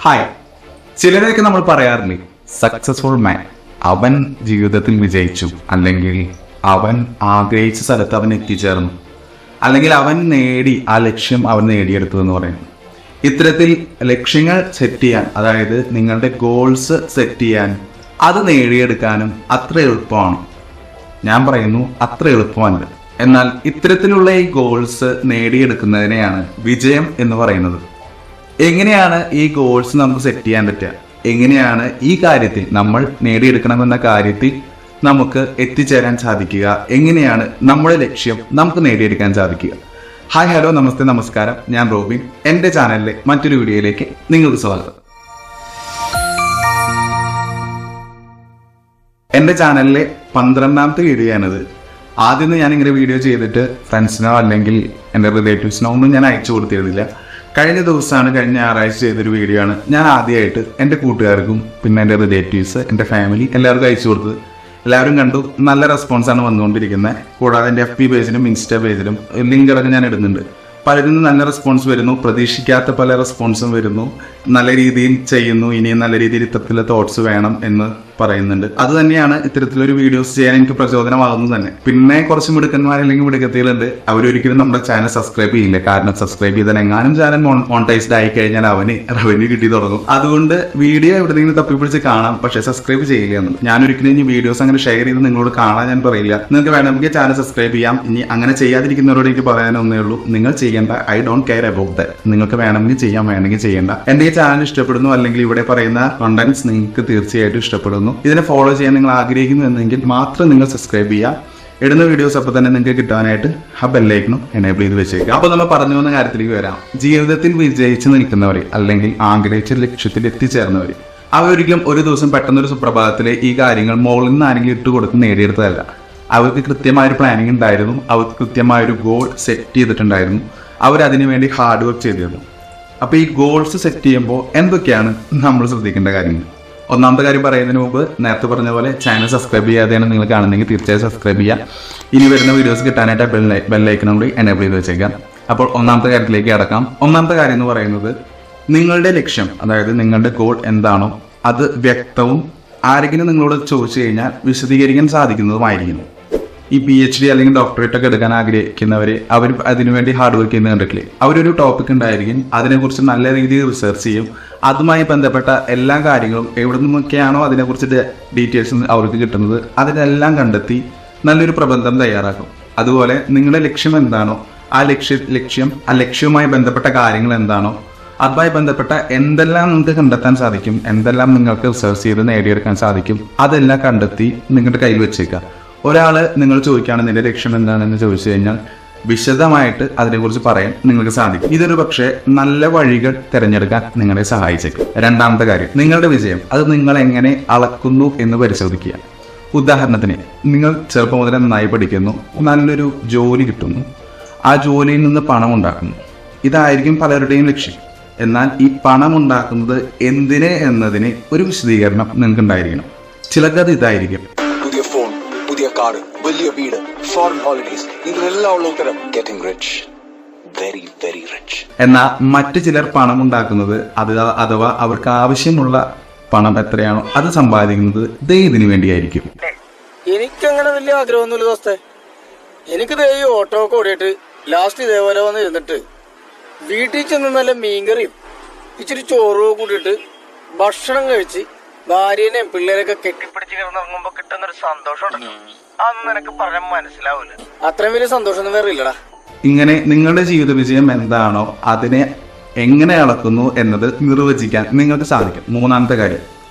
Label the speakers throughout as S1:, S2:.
S1: Hi, ചിലരൊക്കെ നമ്മൾ പറയാറില്ലേ സക്സസ്ഫുൾ മാൻ, അവൻ ജീവിതത്തിൽ വിജയിച്ചു, അല്ലെങ്കിൽ അവൻ ആഗ്രഹിച്ച സ്ഥലത്ത് അവൻ എത്തിച്ചേർന്നു, അല്ലെങ്കിൽ അവൻ നേടി ആ ലക്ഷ്യം അവൻ നേടിയെടുത്തു എന്ന് പറയുന്നു. ഇത്തരത്തിൽ ലക്ഷ്യങ്ങൾ സെറ്റ് ചെയ്യാൻ, അതായത് നിങ്ങളുടെ ഗോൾസ് സെറ്റ് ചെയ്യാൻ, അത് നേടിയെടുക്കാനും അത്ര എളുപ്പമാണ്. ഞാൻ പറയുന്നു അത്ര എളുപ്പമല്ല. എന്നാൽ ഇത്തരത്തിലുള്ള ഈ ഗോൾസ് നേടിയെടുക്കുന്നതിനെയാണ് വിജയം എന്ന് പറയുന്നത്. എങ്ങനെയാണ് ഈ ഗോൾസ് നമുക്ക് സെറ്റ് ചെയ്യാൻ പറ്റുക? എങ്ങനെയാണ് ഈ കാര്യത്തിൽ നമ്മൾ നേടിയെടുക്കണമെന്ന കാര്യത്തിൽ നമുക്ക് എത്തിച്ചേരാൻ സാധിക്കുക? എങ്ങനെയാണ് നമ്മുടെ ലക്ഷ്യം നമുക്ക് നേടിയെടുക്കാൻ സാധിക്കുക? ഹായ്, ഹലോ, നമസ്തേ, നമസ്കാരം. ഞാൻ റോബിൻ. എൻ്റെ ചാനലിലെ മറ്റൊരു വീഡിയോയിലേക്ക് നിങ്ങൾക്ക് സ്വാഗതം. എൻ്റെ ചാനലിലെ 12ാമത്തെ വീഡിയോ ആണിത്. ആദ്യം ഞാനിങ്ങനെ വീഡിയോ ചെയ്തിട്ട് ഫ്രണ്ട്സിനോ അല്ലെങ്കിൽ എൻ്റെ റിലേറ്റീവ്സിനോ ഒന്നും ഞാൻ അയച്ചു കൊടുത്തിരുന്നില്ല. കഴിഞ്ഞ ഞായറാഴ്ച ചെയ്തൊരു വീഡിയോ ആണ് ഞാൻ ആദ്യമായിട്ട് എൻ്റെ കൂട്ടുകാർക്കും പിന്നെ എൻ്റെ റിലേറ്റീവ്സ്, എൻ്റെ ഫാമിലി എല്ലാവർക്കും അയച്ചു കൊടുത്തത്. എല്ലാവരും കണ്ടു, നല്ല റെസ്പോൺസാണ് വന്നുകൊണ്ടിരിക്കുന്നത്. കൂടാതെ എൻ്റെ FB പേജിലും ഇൻസ്റ്റാ പേജിലും ലിങ്കുകളൊക്കെ ഞാൻ ഇടുന്നുണ്ട്. പലരും നല്ല റെസ്പോൺസ് വരുന്നു, പ്രതീക്ഷിക്കാത്ത പല റെസ്പോൺസും വരുന്നു. നല്ല രീതിയിൽ ചെയ്യുന്നു, ഇനിയും നല്ല രീതിയിൽ ഇത്തരത്തിലുള്ള തോട്ട്സ് വേണം എന്ന് പറയുന്നുണ്ട്. അത് തന്നെയാണ് ഇത്തരത്തിലൊരു വീഡിയോസ് ചെയ്യാൻ എനിക്ക് പ്രചോദനമാകുന്നത് തന്നെ. പിന്നെ കുറച്ച് മിടുക്കന്മാരല്ലെങ്കിൽ മിടുക്കത്തികളുണ്ട്, അവരൊരിക്കലും നമ്മുടെ ചാനൽ സബ്സ്ക്രൈബ് ചെയ്യില്ല. കാരണം സബ്സ്ക്രൈബ് ചെയ്താൽ എങ്ങാനും ചാനൽ മോണിറ്റൈസ്ഡ് ആയി കഴിഞ്ഞാൽ അവന് റവന്യൂ കിട്ടി തുടങ്ങും. അതുകൊണ്ട് വീഡിയോ എവിടെയെങ്കിലും തപ്പിപ്പിടിച്ച് കാണാം, പക്ഷെ സബ്സ്ക്രൈബ് ചെയ്യില്ല എന്ന്. ഞാനൊരിക്കലും ഇനി വീഡിയോസ് അങ്ങനെ ഷെയർ ചെയ്ത് നിങ്ങളോട് കാണാൻ ഞാൻ പറയില്ല. നിങ്ങൾക്ക് വേണമെങ്കിൽ ചാനൽ സബ്സ്ക്രൈബ് ചെയ്യാം. ഇനി അങ്ങനെ ചെയ്യാതിരിക്കുന്നവരോട് എനിക്ക് പറയാനൊന്നേ ഉള്ളൂ, നിങ്ങൾ ചെയ്യേണ്ട. I don't care about that. നിങ്ങൾക്ക് വേണമെങ്കിൽ ചെയ്യാം, വേണമെങ്കിൽ ചെയ്യേണ്ട. എന്റെ ഈ ചാനൽ ഇഷ്ടപ്പെടുന്നു, അല്ലെങ്കിൽ ഇവിടെ പറയുന്ന കണ്ടന്റ്സ് നിങ്ങൾക്ക് തീർച്ചയായിട്ടും ഇഷ്ടപ്പെടുന്നു, ഇതിനെ ഫോളോ ചെയ്യാൻ നിങ്ങൾ ആഗ്രഹിക്കുന്നു എന്നെങ്കിൽ മാത്രം നിങ്ങൾ സബ്സ്ക്രൈബ് ചെയ്യുക. ഇടുന്ന വീഡിയോസ് അപ്പോൾ തന്നെ നിങ്ങൾക്ക് കിട്ടാനായിട്ട് ആ ബെല്ലൈക്കണും എനേബിൾ ചെയ്ത് വെച്ചേക്കുക. അപ്പോൾ നമ്മൾ പറഞ്ഞു വന്ന കാര്യത്തിലേക്ക് വരാം. ജീവിതത്തിൽ വിജയിച്ച് നിൽക്കുന്നവർ, അല്ലെങ്കിൽ ആഗ്രഹിച്ച ലക്ഷ്യത്തിൽ എത്തിച്ചേർന്നവർ, അവരൊരിക്കലും ഒരു ദിവസം പെട്ടെന്നൊരു സുപ്രഭാതത്തിലെ ഈ കാര്യങ്ങൾ മുകളിൽ നിന്ന് ആരെങ്കിലും ഇട്ട് കൊടുത്ത് നേടിയെടുത്തതല്ല. അവർക്ക് കൃത്യമായൊരു പ്ലാനിങ് ഉണ്ടായിരുന്നു, അവർക്ക് കൃത്യമായൊരു ഗോൾ സെറ്റ് ചെയ്തിട്ടുണ്ടായിരുന്നു, അവരതിനു വേണ്ടി ഹാർഡ് വർക്ക് ചെയ്തിരുന്നു. അപ്പോൾ ഈ ഗോൾസ് സെറ്റ് ചെയ്യുമ്പോൾ എന്തൊക്കെയാണ് നമ്മൾ ശ്രദ്ധിക്കേണ്ട കാര്യങ്ങൾ? ഒന്നാമത്തെ കാര്യം പറയുന്നതിന് മുമ്പ് നേരത്തെ പറഞ്ഞ പോലെ ചാനൽ സബ്സ്ക്രൈബ് ചെയ്യാതെയാണ് നിങ്ങൾ കാണുന്നതെങ്കിൽ തീർച്ചയായും സബ്സ്ക്രൈബ് ചെയ്യുക. ഇനി വരുന്ന വീഡിയോസ് കിട്ടാനായിട്ട് ബെല്ലൈക്കണും കൂടി എനേബിൾ ചെയ്ത് വെച്ചേക്കാം. അപ്പോൾ ഒന്നാമത്തെ കാര്യത്തിലേക്ക് കടക്കാം. ഒന്നാമത്തെ കാര്യം എന്ന് പറയുന്നത്, നിങ്ങളുടെ ലക്ഷ്യം, അതായത് നിങ്ങളുടെ ഗോൾ എന്താണോ അത് വ്യക്തവും ആരെങ്കിലും നിങ്ങളോട് ചോദിച്ചു കഴിഞ്ഞാൽ വിശദീകരിക്കാൻ സാധിക്കുന്നതുമായിരിക്കണം. ഈ PhD അല്ലെങ്കിൽ ഡോക്ടറേറ്റ് ഒക്കെ എടുക്കാൻ ആഗ്രഹിക്കുന്നവരെ അവർ അതിനുവേണ്ടി ഹാർഡ് വർക്ക് ചെയ്യുന്ന കണ്ടിട്ടില്ലേ? അവരൊരു ടോപ്പിക് ഉണ്ടായിരിക്കും, അതിനെക്കുറിച്ച് നല്ല രീതിയിൽ റിസർച്ച് ചെയ്യും. അതുമായി ബന്ധപ്പെട്ട എല്ലാ കാര്യങ്ങളും എവിടെ നിന്നൊക്കെയാണോ അതിനെക്കുറിച്ച് ഡീറ്റെയിൽസ് അവർക്ക് കിട്ടുന്നത് അതിനെല്ലാം കണ്ടെത്തി നല്ലൊരു പ്രബന്ധം തയ്യാറാക്കും. അതുപോലെ നിങ്ങളുടെ ലക്ഷ്യം എന്താണോ ആ ലക്ഷ്യവുമായി ബന്ധപ്പെട്ട കാര്യങ്ങൾ എന്താണോ അതുമായി ബന്ധപ്പെട്ട എന്തെല്ലാം നിങ്ങൾക്ക് കണ്ടെത്താൻ സാധിക്കും, എന്തെല്ലാം നിങ്ങൾക്ക് റിസർച്ച് ചെയ്ത് നേടിയെടുക്കാൻ സാധിക്കും, അതെല്ലാം കണ്ടെത്തി നിങ്ങളുടെ കയ്യിൽ വെച്ചേക്കുക. ഒരാൾ നിങ്ങൾ ചോദിക്കുകയാണ് നിന്റെ ലക്ഷ്യം എന്താണെന്ന് ചോദിച്ചു കഴിഞ്ഞാൽ വിശദമായിട്ട് അതിനെക്കുറിച്ച് പറയാൻ നിങ്ങൾക്ക് സാധിക്കും. ഇതൊരു പക്ഷേ നല്ല വഴികൾ തിരഞ്ഞെടുക്കാൻ നിങ്ങളെ സഹായിച്ചേക്കും. രണ്ടാമത്തെ കാര്യം, നിങ്ങളുടെ വിജയം അത് നിങ്ങൾ എങ്ങനെ അളക്കുന്നു എന്ന് പരിശോധിക്കുക. ഉദാഹരണത്തിന്, നിങ്ങൾ ചെറുപ്പം മുതൽ നന്നായി പഠിക്കുന്നു, നല്ലൊരു ജോലി കിട്ടുന്നു, ആ ജോലിയിൽ നിന്ന് പണം ഉണ്ടാക്കുന്നു. ഇതായിരിക്കും പലരുടെയും ലക്ഷ്യം. എന്നാൽ ഈ പണം ഉണ്ടാക്കുന്നത് എന്തിന് എന്നതിന് ഒരു വിശദീകരണം നിങ്ങൾക്ക് ഉണ്ടായിരിക്കണം. ചിലക്കത് ഇതായിരിക്കും:
S2: പുതിയ ഫോൺ, പുതിയ കാർ, വലിയ വീട്, ഫോറിൻ ഹോളിഡേസ്, ഇതിനെല്ലാം ഉള്ള ഉത്തരം getting rich, very very rich.
S1: എന്നാൽ മറ്റു ചിലർ പണം ഉണ്ടാക്കുന്നത് അഥവാ അവർക്ക് ആവശ്യമുള്ള പണം എത്രയാണോ അത് സമ്പാദിക്കുന്നത് ഇതിനു വേണ്ടിയായിരിക്കും.
S3: എനിക്കങ്ങനെ വലിയ ആഗ്രഹമൊന്നുമില്ല ദോസ്തേ. എനിക്ക് ഈ ഓട്ടോ ഒക്കെ ഓടിയിട്ട് ലാസ്റ്റ് ഇതേപോലെ വന്ന് ഇരുന്നിട്ട് വീട്ടിൽ ചെന്ന് നല്ല മീൻകറിയും ഇച്ചിരി ചോറും കൂടിയിട്ട് ഭക്ഷണം കഴിച്ച് ഭാര്യനെയും പിള്ളേരൊക്കെ കെട്ടിപ്പിടിച്ച് കിടന്നിറങ്ങുമ്പോ കിട്ടുന്നൊരു സന്തോഷം അതൊന്നും എനിക്ക് പറയാൻ മനസ്സിലാവില്ല. അത്രയും വലിയ സന്തോഷം വേറെ ഇല്ലടാ.
S1: ഇങ്ങനെ നിങ്ങളുടെ ജീവിത വിജയം എന്താണോ അതിനെ എങ്ങനെ അളക്കുന്നു എന്നത് നിർവചിക്കാൻ നിങ്ങൾക്ക് സാധിക്കും. മൂന്നാമത്തെ കാര്യം,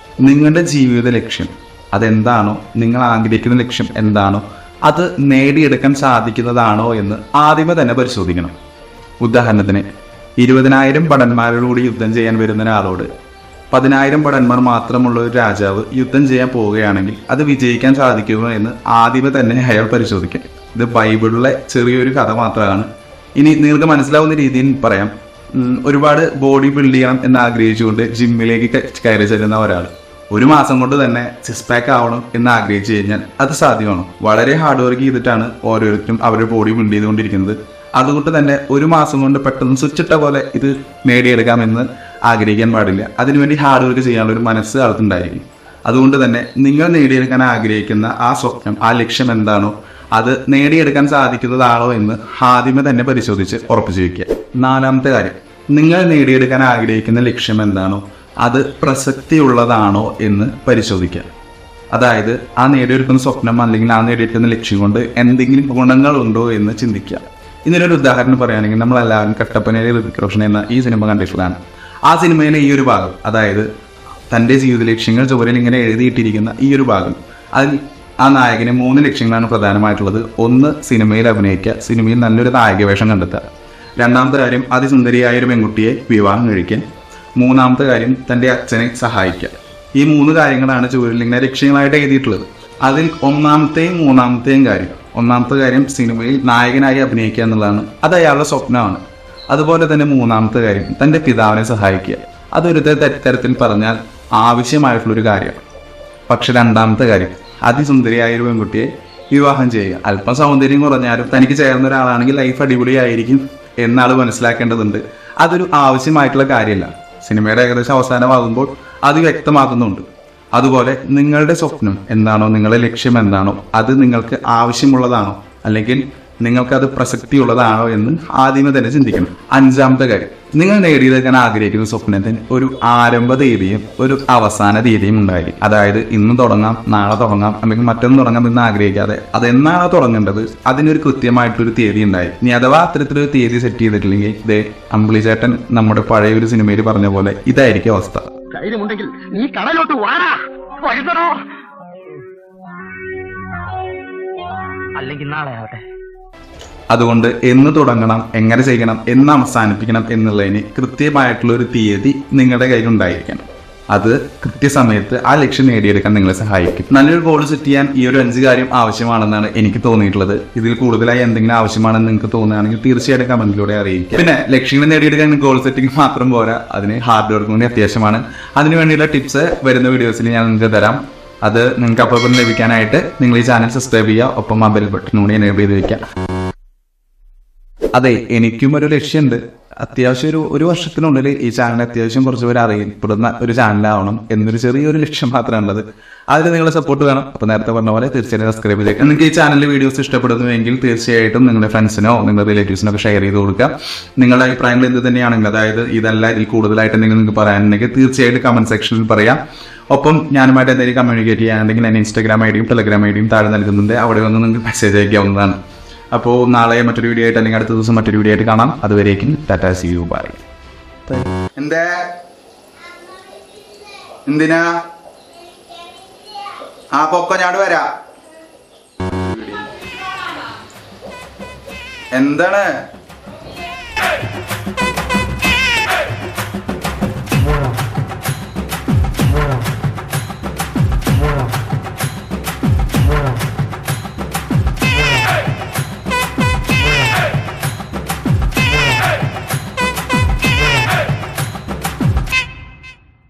S1: നിങ്ങളുടെ ജീവിത ലക്ഷ്യം അതെന്താണോ, നിങ്ങൾ ആഗ്രഹിക്കുന്ന ലക്ഷ്യം എന്താണോ അത് നേടിയെടുക്കാൻ സാധിക്കുന്നതാണോ എന്ന് ആദ്യമേ തന്നെ പരിശോധിക്കണം. ഉദാഹരണത്തിന്, 20,000 ഭടന്മാരോടുകൂടി യുദ്ധം ചെയ്യാൻ വരുന്ന ഒരാളോട് 10,000 ഭടന്മാർ മാത്രമുള്ള ഒരു രാജാവ് യുദ്ധം ചെയ്യാൻ പോവുകയാണെങ്കിൽ അത് വിജയിക്കാൻ സാധിക്കുമോ എന്ന് ആദ്യമേ തന്നെ അയാൾ പരിശോധിക്കാം. ഇത് ബൈബിളിലെ ചെറിയൊരു കഥ മാത്രമാണ്. ഇനി നിങ്ങൾക്ക് മനസ്സിലാവുന്ന രീതിയിൽ പറയാം. ഒരുപാട് ബോഡി ബിൽഡ് ചെയ്യണം എന്ന് ആഗ്രഹിച്ചുകൊണ്ട് ജിമ്മിലേക്ക് കയറി ചെല്ലുന്ന ഒരാൾ 1 മാസം കൊണ്ട് തന്നെ 6 പാക്ക് ആവണം എന്ന് ആഗ്രഹിച്ചു കഴിഞ്ഞാൽ അത് സാധ്യമാണോ? വളരെ ഹാർഡ് വർക്ക് ചെയ്തിട്ടാണ് ഓരോരുത്തരും അവരുടെ ബോഡി ബിൽഡ് ചെയ്തുകൊണ്ടിരിക്കുന്നത്. അതുകൊണ്ട് തന്നെ 1 മാസം കൊണ്ട് പെട്ടെന്ന് സ്വിച്ചിട്ട പോലെ ഇത് നേടിയെടുക്കാമെന്ന് ആഗ്രഹിക്കാൻ പാടില്ല. അതിനുവേണ്ടി ഹാർഡ് വർക്ക് ചെയ്യാനുള്ള ഒരു മനസ്സ് ആൾക്കുണ്ടായിരിക്കും. അതുകൊണ്ട് തന്നെ നിങ്ങൾ നേടിയെടുക്കാൻ ആഗ്രഹിക്കുന്ന ആ സ്വപ്നം, ആ ലക്ഷ്യം എന്താണോ അത് നേടിയെടുക്കാൻ സാധിക്കുന്നതാണോ എന്ന് ആദ്യമേ തന്നെ പരിശോധിച്ച് ഉറപ്പിച്ചു വയ്ക്കുക. 4ാമത്തെ കാര്യം, നിങ്ങൾ നേടിയെടുക്കാൻ ആഗ്രഹിക്കുന്ന ലക്ഷ്യം എന്താണോ അത് പ്രസക്തിയുള്ളതാണോ എന്ന് പരിശോധിക്കുക. അതായത് ആ നേടിയെടുക്കുന്ന സ്വപ്നം അല്ലെങ്കിൽ ആ നേടിയെടുക്കുന്ന ലക്ഷ്യം കൊണ്ട് എന്തെങ്കിലും ഗുണങ്ങളുണ്ടോ എന്ന് ചിന്തിക്കുക. ഇതിനൊരു ഉദാഹരണം പറയുകയാണെങ്കിൽ നമ്മളെല്ലാവരും കട്ടപ്പനയിലെ ഋതിക് റോഷൻ എന്ന ഈ സിനിമ കണ്ടിട്ടുള്ളതാണ്. ആ സിനിമയിലെ ഈ ഒരു ഭാഗം, അതായത് തൻ്റെ ജീവിത ലക്ഷ്യങ്ങൾ ചുവരിൽ ഇങ്ങനെ എഴുതിയിട്ടിരിക്കുന്ന ഈ ഒരു ഭാഗം, അതിൽ ആ നായകന് 3 ലക്ഷ്യങ്ങളാണ് പ്രധാനമായിട്ടുള്ളത്. 1, സിനിമയിൽ അഭിനയിക്കുക, സിനിമയിൽ നല്ലൊരു നായക വേഷം കണ്ടെത്തുക. 2ാമത്തെ കാര്യം, അതിസുന്ദരിയായ ഒരു പെൺകുട്ടിയെ വിവാഹം കഴിക്കാൻ. 3ാമത്തെ കാര്യം, തൻ്റെ അച്ഛനെ സഹായിക്കുക. ഈ 3 കാര്യങ്ങളാണ് ചുവരിൽ ഇങ്ങനെ ലക്ഷ്യങ്ങളായിട്ട് എഴുതിയിട്ടുള്ളത്. അതിൽ 1ാമത്തെയും 3ാമത്തെയും കാര്യം, 1ാമത്തെ കാര്യം സിനിമയിൽ നായകനായി അഭിനയിക്കുക എന്നുള്ളതാണ്. അത് അയാളുടെ സ്വപ്നമാണ്. അതുപോലെ തന്നെ 3ാമത്തെ കാര്യം, തൻ്റെ പിതാവിനെ സഹായിക്കുക. അതൊരു തരത്തിൽ പറഞ്ഞാൽ ആവശ്യമായിട്ടുള്ളൊരു കാര്യമാണ്. പക്ഷെ 2ാമത്തെ കാര്യം, അതിസുന്ദരിയായ ഒരു പെൺകുട്ടിയെ വിവാഹം ചെയ്യുക. അല്പം സൗന്ദര്യം കുറഞ്ഞാലും തനിക്ക് ചേർന്ന ഒരാളാണെങ്കിൽ ലൈഫ് അടിപൊളിയായിരിക്കും എന്നാൾ മനസ്സിലാക്കേണ്ടതുണ്ട്. അതൊരു ആവശ്യമായിട്ടുള്ള കാര്യമല്ല. സിനിമയുടെ ഏകദേശം അവസാനമാകുമ്പോൾ അത് വ്യക്തമാക്കുന്നുണ്ട്. അതുപോലെ നിങ്ങളുടെ സ്വപ്നം എന്താണോ, നിങ്ങളുടെ ലക്ഷ്യം എന്താണോ അത് നിങ്ങൾക്ക് ആവശ്യമുള്ളതാണോ അല്ലെങ്കിൽ നിങ്ങൾക്കത് പ്രസക്തിയുള്ളതാണോ എന്ന് ആദ്യമേ തന്നെ ചിന്തിക്കണം. 5ാമത്തെ കാര്യം, നിങ്ങൾ നേടിയെടുക്കാൻ ആഗ്രഹിക്കുന്ന സ്വപ്നത്തിന് ഒരു ആരംഭ തീയതിയും ഒരു അവസാന തീയതിയും ഉണ്ടായിരിക്കും. അതായത് ഇന്ന് തുടങ്ങാം, നാളെ തുടങ്ങാം, അല്ലെങ്കിൽ മറ്റൊന്ന് തുടങ്ങാം എന്ന് ആഗ്രഹിക്കാതെ അതെന്നാണോ തുടങ്ങേണ്ടത് അതിനൊരു കൃത്യമായിട്ടൊരു തീയതി ഉണ്ടായിരിക്കും. ഇനി അഥവാ അത്തരത്തിലൊരു തീയതി സെറ്റ് ചെയ്തിട്ടില്ലെങ്കിൽ ഇതേ അമ്പിളി ചേട്ടൻ നമ്മുടെ പഴയ ഒരു സിനിമയിൽ പറഞ്ഞ പോലെ ഇതായിരിക്കും അവസ്ഥ.
S4: ധൈര്യമുണ്ടെങ്കിൽ നീ കടലോട്ട് വാടാ, വഴുതണോ അല്ലെങ്കിൽ നാളെ ആവട്ടെ.
S1: അതുകൊണ്ട് എന്ന് തുടങ്ങണം, എങ്ങനെ ചെയ്യണം, എന്ന് അവസാനിപ്പിക്കണം എന്നുള്ളതിന് കൃത്യമായിട്ടുള്ള ഒരു തീയതി നിങ്ങളുടെ കയ്യിലുണ്ടായിരിക്കണം. അത് കൃത്യസമയത്ത് ആ ലക്ഷ്യം നേടിയെടുക്കാൻ നിങ്ങളെ സഹായിക്കും. നല്ലൊരു ഗോൾ സെറ്റ് ചെയ്യാൻ ഈ ഒരു 5 കാര്യം ആവശ്യമാണെന്നാണ് എനിക്ക് തോന്നിയിട്ടുള്ളത്. ഇതിൽ കൂടുതലായി എന്തെങ്കിലും ആവശ്യമാണെന്ന് നിങ്ങൾക്ക് തോന്നുകയാണെങ്കിൽ തീർച്ചയായിട്ടും കമന്റിലൂടെ അറിയിക്കുക. പിന്നെ ലക്ഷ്യങ്ങൾ നേടിയെടുക്കാൻ ഗോൾ സെറ്റിംഗ് മാത്രം പോരാ, അതിന് ഹാർഡ് വർക്ക് കൂടി അത്യാവശ്യമാണ്. അതിനു വേണ്ടിയുള്ള ടിപ്സ് വരുന്ന വീഡിയോസിൽ ഞാൻ നിങ്ങൾക്ക് തരാം. അത് നിങ്ങൾക്ക് അപ്പോൾ ലഭിക്കാനായിട്ട് നിങ്ങൾ ഈ ചാനൽ സബ്സ്ക്രൈബ് ചെയ്യുക, ഒപ്പം ആ ബെൽ ബട്ടൺ കൂടി എനേബിൾ ചെയ്ത് വെക്കുക. അതെ, എനിക്കും ഒരു ലക്ഷ്യമുണ്ട്. അത്യാവശ്യം ഒരു വർഷത്തിനുള്ളിൽ ഈ ചാനൽ അത്യാവശ്യം കുറച്ച് പേര് അറിയപ്പെടുന്ന ഒരു ചാനലാവണം എന്നൊരു ചെറിയൊരു ലക്ഷ്യം മാത്രമാണുള്ളത്. അതിൽ നിങ്ങളുടെ സപ്പോർട്ട് വേണം. അപ്പോൾ നേരത്തെ പറഞ്ഞ പോലെ തീർച്ചയായിട്ടും സബ്സ്ക്രൈബ് ചെയ്തേക്കാം. നിങ്ങൾക്ക് ഈ ചാനലിൽ വീഡിയോസ് ഇഷ്ടപ്പെടുന്നുവെങ്കിൽ തീർച്ചയായിട്ടും നിങ്ങളുടെ ഫ്രണ്ട്സിനോ നിങ്ങളുടെ റിലേറ്റീവ്സിനോ ഒക്കെ ഷെയർ ചെയ്ത് കൊടുക്കുക. നിങ്ങളുടെ അഭിപ്രായങ്ങൾ എന്ത് തന്നെയാണെങ്കിൽ, അതായത് ഇതല്ല ഇതിൽ കൂടുതലായിട്ട് എന്തെങ്കിലും നിങ്ങൾക്ക് പറയാനുണ്ടെങ്കിൽ തീർച്ചയായിട്ടും കമന്റ് സെക്ഷനിൽ പറയാം. ഒപ്പം ഞാനുമായിട്ട് എന്തെങ്കിലും കമ്മ്യൂണിക്കേറ്റ് ചെയ്യാനുണ്ടെങ്കിൽ എൻ്റെ Instagram ID യും Telegram ID യും താഴെ നൽകുന്നുണ്ട്. അവിടെ വന്ന് നിങ്ങൾക്ക് മെസ്സേജ് അയക്കാവുന്നതാണ്. അപ്പോൾ നാളെ മറ്റൊരു വീഡിയോ ആയിട്ട് അല്ലെങ്കിൽ അടുത്ത ദിവസം മറ്റൊരു വീഡിയോ ആയിട്ട് കാണാം. അതുവരേക്കും ടാറ്റാ, സീ യു, ബൈ. എന്തിനാ ആ പൊക്ക ഞാട് വരാ. എന്താണ്